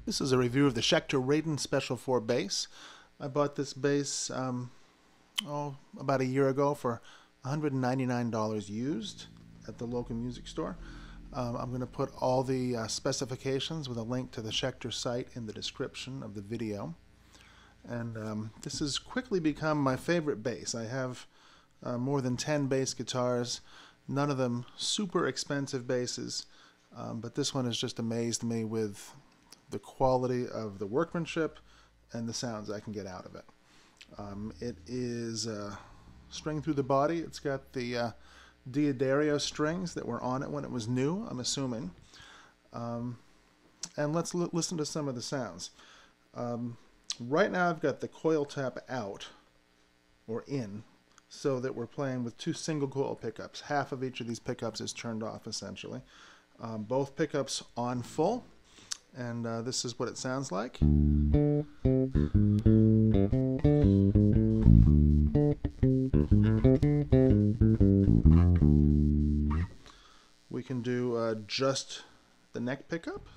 This is a review of the Schecter Raiden Special 4 bass. I bought this bass about a year ago for $199 used at the local music store. I'm going to put all the specifications with a link to the Schecter site in the description of the video. And this has quickly become my favorite bass. I have more than 10 bass guitars, none of them super expensive basses, but this one has just amazed me with the quality of the workmanship and the sounds I can get out of it. It is string through the body. It's got the Diodario strings that were on it when it was new, I'm assuming. And let's listen to some of the sounds. Right now I've got the coil tap out, or in, so that we're playing with two single coil pickups. Half of each of these pickups is turned off, essentially. Both pickups on full. And this is what it sounds like. We can do just the neck pickup.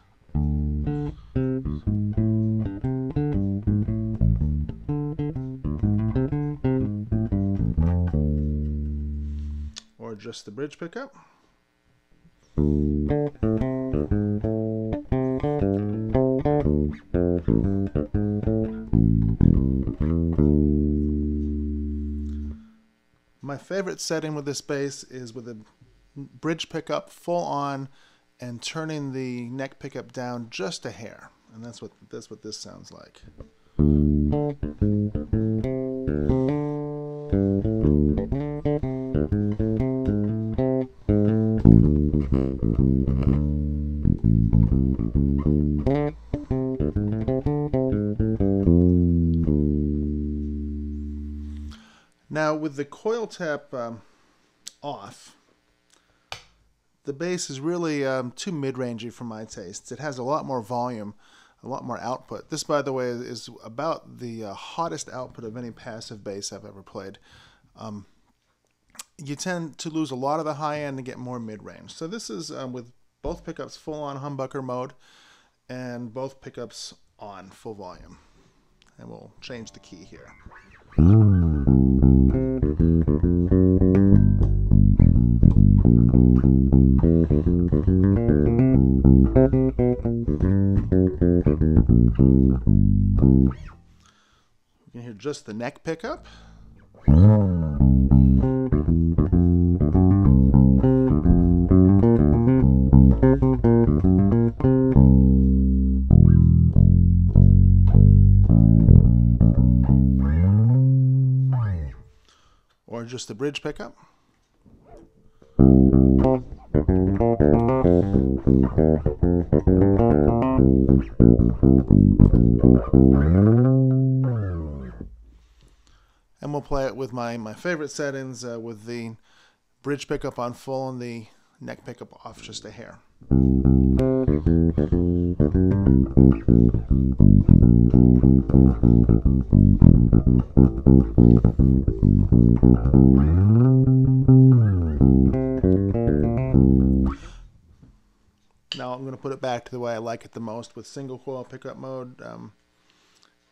Or just the bridge pickup. My favorite setting with this bass is with a bridge pickup full on and turning the neck pickup down just a hair. And that's what this sounds like. Now with the coil tap off, the bass is really too mid-rangey for my tastes. It has a lot more volume, a lot more output. This, by the way, is about the hottest output of any passive bass I've ever played. You tend to lose a lot of the high end and get more mid-range. So this is with both pickups full on humbucker mode and both pickups on full volume. And we'll change the key here. You can hear just the neck pickup. Or just the bridge pickup. And we'll play it with my favorite settings with the bridge pickup on full and the neck pickup off just a hair. Now I'm going to put it back to the way I like it the most with single coil pickup mode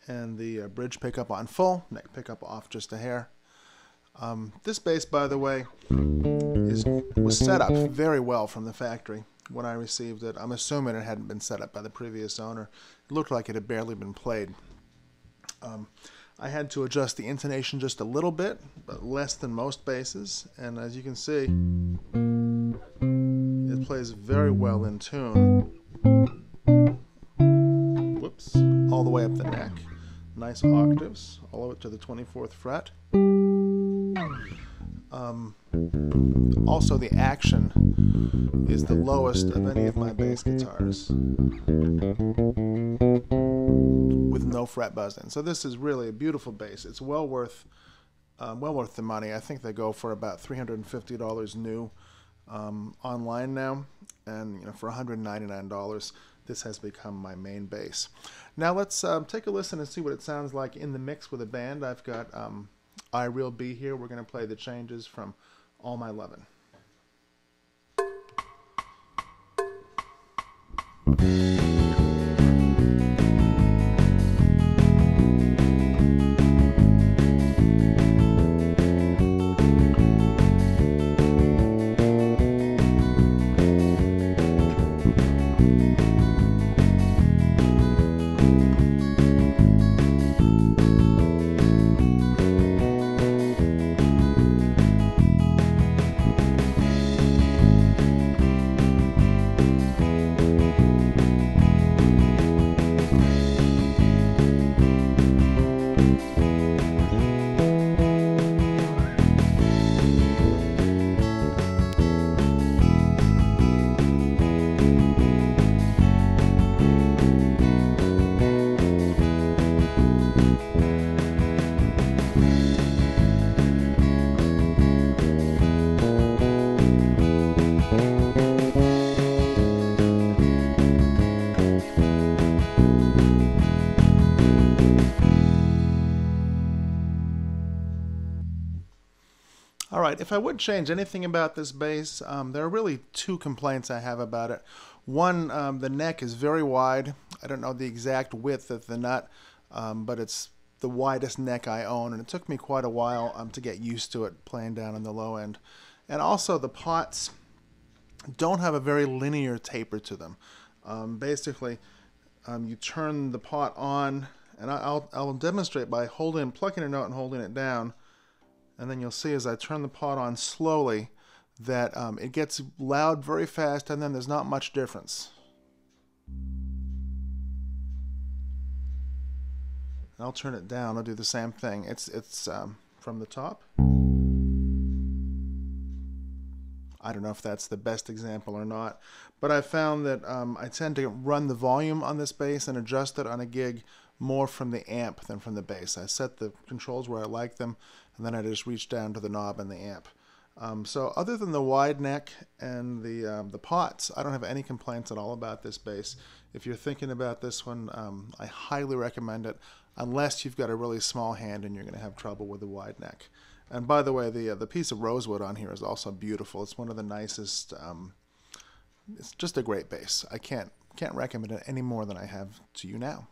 and the bridge pickup on full, neck pickup off just a hair. This bass, by the way, was set up very well from the factory when I received it. I'm assuming it hadn't been set up by the previous owner. It looked like it had barely been played. I had to adjust the intonation just a little bit, but less than most basses. And as you can see, it plays very well in tune. Whoops, all the way up the neck. nice octaves all the way to the 24th fret. Also, the action is the lowest of any of my bass guitars, with no fret buzzing. So this is really a beautiful bass. It's well worth the money. I think they go for about $350 new online now, and for $199, this has become my main bass. Now let's take a listen and see what it sounds like in the mix with a band. I've got I Real B here. We're going to play the changes from All My Lovin'. All right, if I would change anything about this bass, there are really two complaints I have about it. One, the neck is very wide. I don't know the exact width of the nut, but it's the widest neck I own, and it took me quite a while to get used to it playing down on the low end. And also the pots don't have a very linear taper to them. Basically, you turn the pot on, and I'll demonstrate by plucking a note and holding it down. And then you'll see as I turn the pot on slowly that it gets loud very fast, and then there's not much difference. I'll turn it down. I'll do the same thing. It's from the top. I don't know if that's the best example or not, but I found that I tend to run the volume on this bass and adjust it on a gig more from the amp than from the bass. I set the controls where I like them, and then I just reach down to the knob and the amp. So other than the wide neck and the pots, I don't have any complaints at all about this bass. If you're thinking about this one, I highly recommend it, unless you've got a really small hand and you're going to have trouble with the wide neck. And by the way, the piece of rosewood on here is also beautiful. It's one of the nicest. It's just a great bass. I can't recommend it any more than I have to you now.